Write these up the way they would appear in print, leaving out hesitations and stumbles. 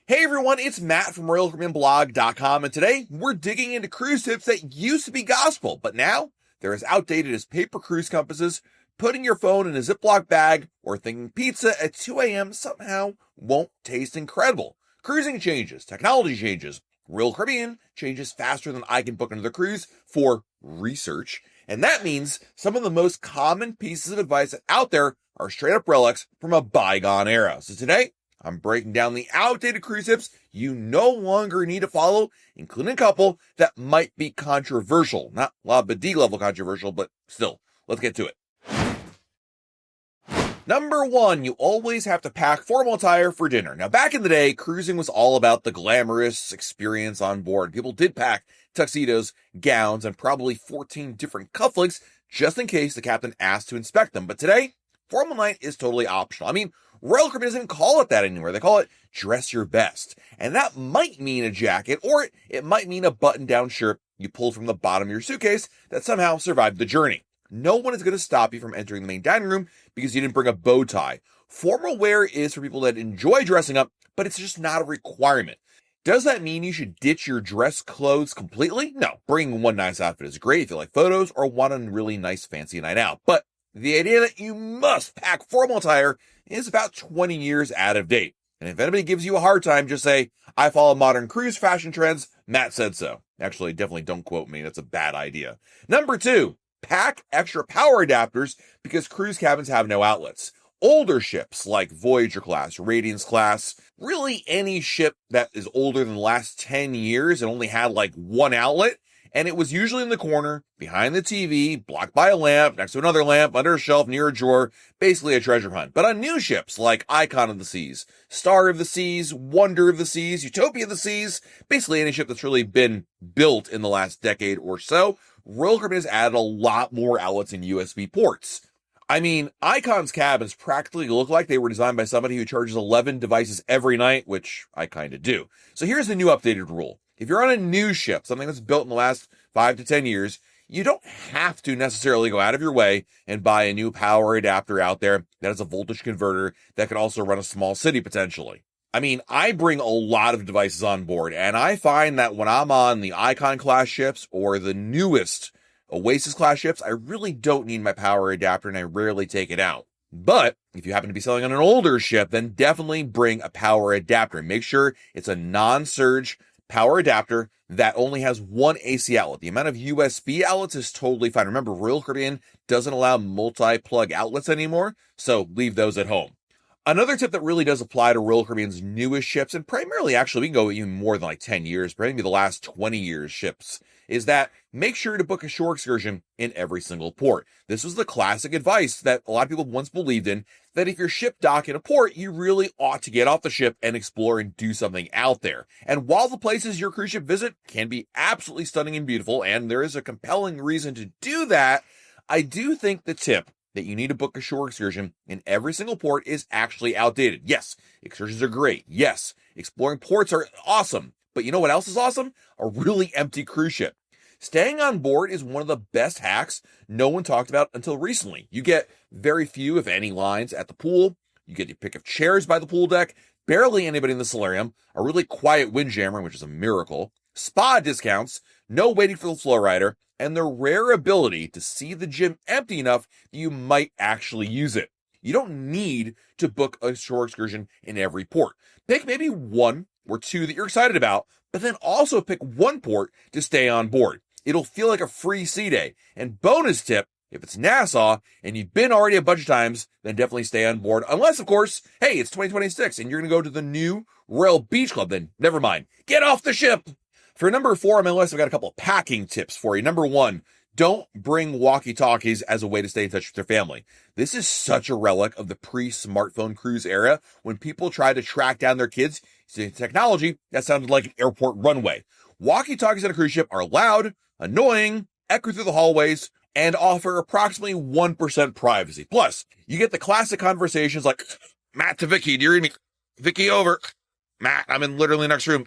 Hey everyone, it's Matt from RoyalCaribbeanBlog.com, and today we're digging into cruise tips that used to be gospel, but now they're as outdated as paper cruise compasses. Putting your phone in a Ziploc bag or thinking pizza at 2 a.m. somehow won't taste incredible. Cruising changes, technology changes. Royal Caribbean changes faster than I can book another cruise for research, and that means some of the most common pieces of advice out there are straight up relics from a bygone era. So today, I'm breaking down the outdated cruise tips you no longer need to follow, including a couple that might be controversial. Not La Biddy level controversial, but still, let's get to it. Number 1, you always have to pack formal attire for dinner. Now, back in the day, cruising was all about the glamorous experience on board. People did pack tuxedos, gowns, and probably 14 different cufflinks just in case the captain asked to inspect them. But today, formal night is totally optional. I mean, Royal Caribbean doesn't even call it that anymore. They call it dress your best. And that might mean a jacket, or it might mean a button-down shirt you pulled from the bottom of your suitcase that somehow survived the journey. No one is going to stop you from entering the main dining room because you didn't bring a bow tie. Formal wear is for people that enjoy dressing up, but it's just not a requirement. Does that mean you should ditch your dress clothes completely? No, bringing one nice outfit is great if you like photos or want a really nice fancy night out. But the idea that you must pack formal attire is about 20 years out of date. And if anybody gives you a hard time, just say, I follow modern cruise fashion trends. Matt said so. Actually, definitely don't quote me. That's a bad idea. Number 2, pack extra power adapters because cruise cabins have no outlets. Older ships like Voyager class, Radiance class, really any ship that is older than the last 10 years and only had like one outlet, and it was usually in the corner, behind the TV, blocked by a lamp, next to another lamp, under a shelf, near a drawer, basically a treasure hunt. But on new ships like Icon of the Seas, Star of the Seas, Wonder of the Seas, Utopia of the Seas, basically any ship that's really been built in the last decade or so, Royal Caribbean has added a lot more outlets and USB ports. I mean, Icon's cabins practically look like they were designed by somebody who charges 11 devices every night, which I kind of do. So here's the new updated rule. If you're on a new ship, something that's built in the last 5 to 10 years, you don't have to necessarily go out of your way and buy a new power adapter out there that has a voltage converter that can also run a small city potentially. I mean, I bring a lot of devices on board, and I find that when I'm on the Icon class ships or the newest Oasis class ships, I really don't need my power adapter and I rarely take it out. But if you happen to be sailing on an older ship, then definitely bring a power adapter. Make sure it's a non-surge power adapter that only has one AC outlet. The amount of USB outlets is totally fine. Remember, Royal Caribbean doesn't allow multi-plug outlets anymore, so leave those at home. Another tip that really does apply to Royal Caribbean's newest ships, and primarily actually we can go even more than like 10 years, maybe the last 20 years ships, is that make sure to book a shore excursion in every single port. This was the classic advice that a lot of people once believed in, that if your ship dock in a port, you really ought to get off the ship and explore and do something out there. And while the places your cruise ship visit can be absolutely stunning and beautiful, and there is a compelling reason to do that, I do think the tip that you need to book a shore excursion in every single port is actually outdated. Yes, excursions are great. Yes, exploring ports are awesome. But you know what else is awesome? A really empty cruise ship. Staying on board is one of the best hacks no one talked about until recently. You get very few, if any, lines at the pool. You get your pick of chairs by the pool deck. Barely anybody in the solarium. A really quiet windjammer, which is a miracle. Spa discounts. No waiting for the flow rider. And the rare ability to see the gym empty enough that you might actually use it. You don't need to book a shore excursion in every port. Pick maybe one or two that you're excited about, but then also pick one port to stay on board. It'll feel like a free sea day. And bonus tip, if it's Nassau and you've been already a bunch of times, then definitely stay on board. Unless, of course, hey, it's 2026 and you're going to go to the new Royal Beach Club, then never mind. Get off the ship! For number 4 on my list, I've got a couple of packing tips for you. Number 1, don't bring walkie-talkies as a way to stay in touch with your family. This is such a relic of the pre-smartphone cruise era when people tried to track down their kids using technology that sounded like an airport runway. Walkie-talkies on a cruise ship are loud, annoying, echo through the hallways, and offer approximately 1% privacy. Plus, you get the classic conversations like, Matt to Vicky, do you read me? Vicky, over. Matt, I'm in literally next room.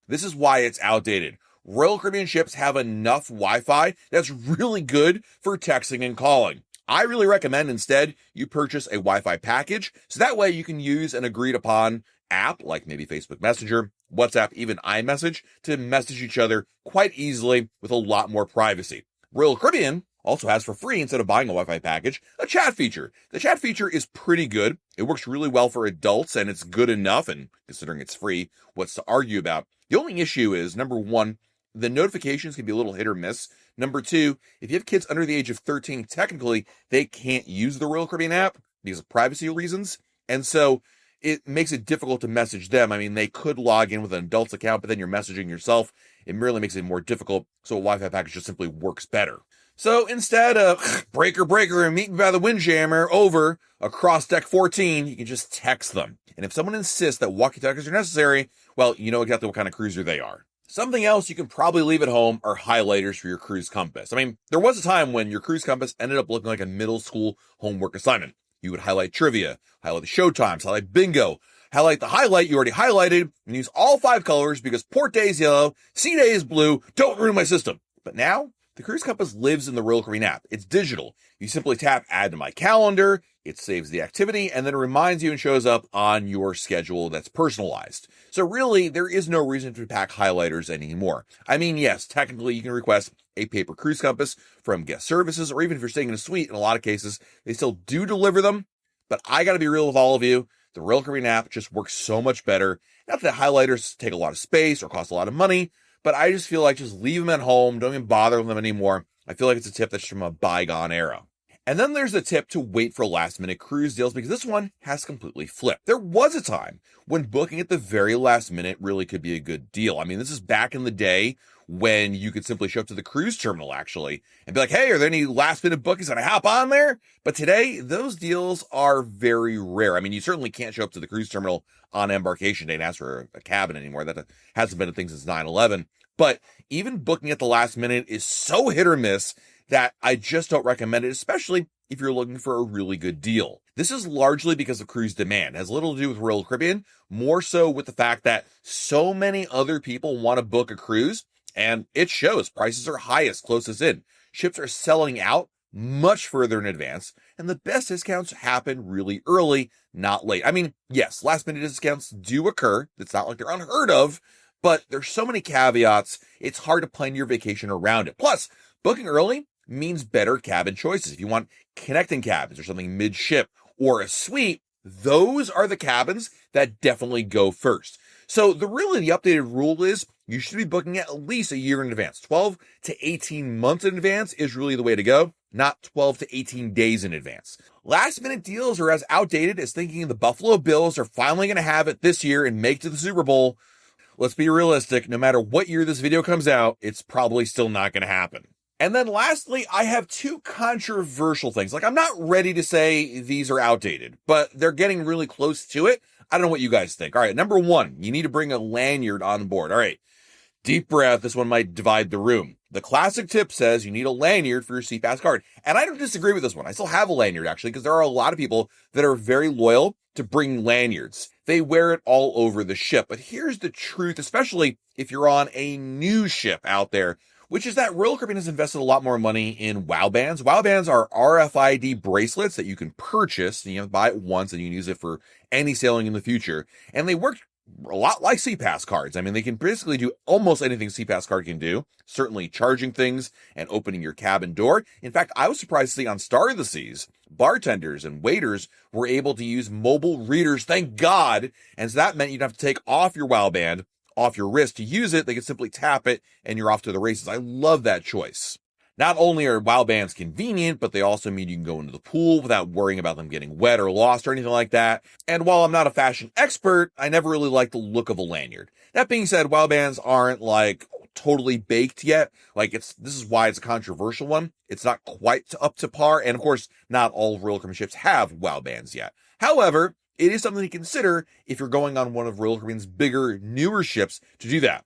This is why it's outdated. Royal Caribbean ships have enough Wi-Fi that's really good for texting and calling. I really recommend instead you purchase a Wi-Fi package, so that way you can use an agreed upon app, like maybe Facebook Messenger, WhatsApp, even iMessage, to message each other quite easily with a lot more privacy. Royal Caribbean also has for free, instead of buying a Wi-Fi package, a chat feature. The chat feature is pretty good. It works really well for adults, and it's good enough, and considering it's free, what's to argue about? The only issue is, number one, the notifications can be a little hit or miss. Number two, if you have kids under the age of 13, technically, they can't use the Royal Caribbean app because of privacy reasons. And so it makes it difficult to message them. I mean, they could log in with an adult's account, but then you're messaging yourself. It merely makes it more difficult. So a Wi-Fi package just simply works better. So instead of breaker and meet me by the windjammer over across deck 14, you can just text them. And if someone insists that walkie-talkies are necessary, well, you know exactly what kind of cruiser they are. Something else you can probably leave at home are highlighters for your cruise compass. I mean, there was a time when your cruise compass ended up looking like a middle school homework assignment. You would highlight trivia, highlight the show times, highlight bingo, highlight the highlight you already highlighted, and use all 5 colors because port day is yellow, sea day is blue, don't ruin my system. But now, the cruise compass lives in the Royal Caribbean app. It's digital. You simply tap add to my calendar, it saves the activity, and then reminds you and shows up on your schedule that's personalized. So really, there is no reason to pack highlighters anymore. I mean, yes, technically you can request a paper cruise compass from guest services, or even if you're staying in a suite, in a lot of cases, they still do deliver them. But I gotta be real with all of you, the Royal Caribbean app just works so much better. Not that highlighters take a lot of space or cost a lot of money, but I just feel like just leave them at home, don't even bother with them anymore. I feel like it's a tip that's from a bygone era. And then there's the tip to wait for last minute cruise deals, because this one has completely flipped. There was a time when booking at the very last minute really could be a good deal. I mean, this is back in the day when you could simply show up to the cruise terminal actually and be like, hey, are there any last minute bookings? Can I hop on there? But today, those deals are very rare. I mean, you certainly can't show up to the cruise terminal on embarkation day and ask for a cabin anymore. That hasn't been a thing since 9/11. But even booking at the last minute is so hit or miss that I just don't recommend it, especially if you're looking for a really good deal. This is largely because of cruise demand. It has little to do with Royal Caribbean, more so with the fact that so many other people want to book a cruise, and it shows. Prices are highest closest in. Ships are selling out much further in advance, and the best discounts happen really early, not late. I mean, yes, last minute discounts do occur. It's not like they're unheard of, but there's so many caveats, it's hard to plan your vacation around it. Plus, booking early means better cabin choices. If you want connecting cabins or something mid-ship or a suite, those are the cabins that definitely go first. So the updated rule is you should be booking at least a year in advance. 12 to 18 months in advance is really the way to go, not 12 to 18 days in advance. Last minute deals are as outdated as thinking the Buffalo Bills are finally going to have it this year and make it to the Super Bowl. Let's be realistic. No matter what year this video comes out, it's probably still not going to happen. And then lastly, I have 2 controversial things. Like, I'm not ready to say these are outdated, but they're getting really close to it. I don't know what you guys think. All right, number 1, you need to bring a lanyard on board. All right, deep breath. This one might divide the room. The classic tip says you need a lanyard for your SeaPass card. And I don't disagree with this one. I still have a lanyard, actually, because there are a lot of people that are very loyal to bring lanyards. They wear it all over the ship. But here's the truth, especially if you're on a new ship out there, which is that Royal Caribbean has invested a lot more money in WOW bands. WOW bands are RFID bracelets that you can purchase, and you have to buy it once and you can use it for any sailing in the future. And they work a lot like SeaPass cards. I mean, they can basically do almost anything SeaPass card can do, certainly charging things and opening your cabin door. In fact, I was surprised to see on Star of the Seas, bartenders and waiters were able to use mobile readers, thank God. And so that meant you'd have to take off your WOW band, off your wrist to use it. They could simply tap it and you're off to the races. I love that choice. Not only are WOW bands convenient, but they also mean you can go into the pool without worrying about them getting wet or lost or anything like that. And while I'm not a fashion expert, I never really liked the look of a lanyard. That being said, WOW bands aren't like totally baked yet. This is why it's a controversial one. It's not quite up to par. And of course, not all Royal Caribbean ships have WOW bands yet. However, it is something to consider if you're going on one of Royal Caribbean's bigger, newer ships to do that.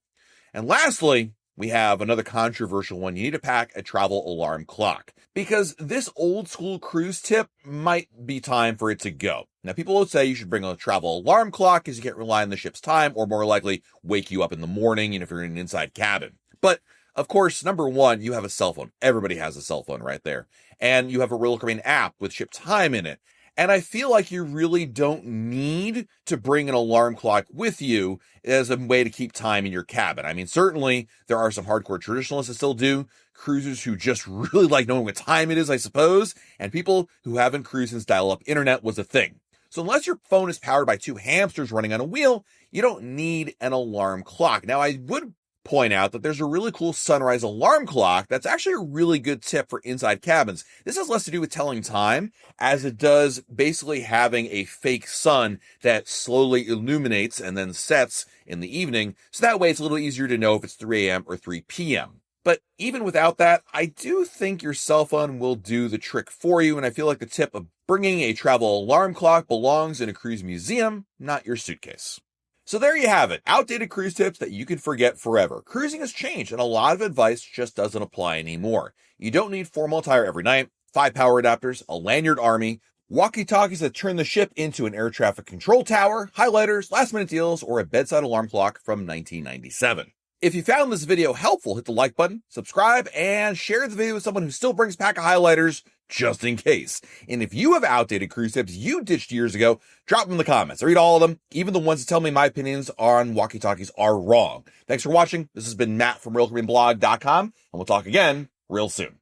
And lastly, we have another controversial one. You need to pack a travel alarm clock, because this old school cruise tip might be time for it to go. Now, people will say you should bring a travel alarm clock because you can't rely on the ship's time, or more likely wake you up in the morning, if you're in an inside cabin. But of course, number 1, you have a cell phone. Everybody has a cell phone right there. And you have a Royal Caribbean app with ship time in it. And I feel like you really don't need to bring an alarm clock with you as a way to keep time in your cabin. I mean, certainly there are some hardcore traditionalists that still do, cruisers who just really like knowing what time it is, I suppose, and people who haven't cruised since dial-up internet was a thing. So unless your phone is powered by two hamsters running on a wheel, you don't need an alarm clock. Now, I would point out that there's a really cool sunrise alarm clock that's actually a really good tip for inside cabins. This has less to do with telling time as it does basically having a fake sun that slowly illuminates and then sets in the evening. So that way it's a little easier to know if it's 3 a.m. or 3 p.m. But even without that, I do think your cell phone will do the trick for you. And I feel like the tip of bringing a travel alarm clock belongs in a cruise museum, not your suitcase. So there you have it, outdated cruise tips that you can forget forever. Cruising has changed and a lot of advice just doesn't apply anymore. You don't need formal attire every night, 5 power adapters, a lanyard army, walkie-talkies that turn the ship into an air traffic control tower, highlighters, last minute deals, or a bedside alarm clock from 1997. If you found this video helpful, hit the like button, subscribe, and share the video with someone who still brings a pack of highlighters just in case. And if you have outdated cruise tips you ditched years ago, drop them in the comments. I read all of them, even the ones that tell me my opinions on walkie-talkies are wrong. Thanks for watching. This has been Matt from RealCaribbeanBlog.com, and we'll talk again real soon.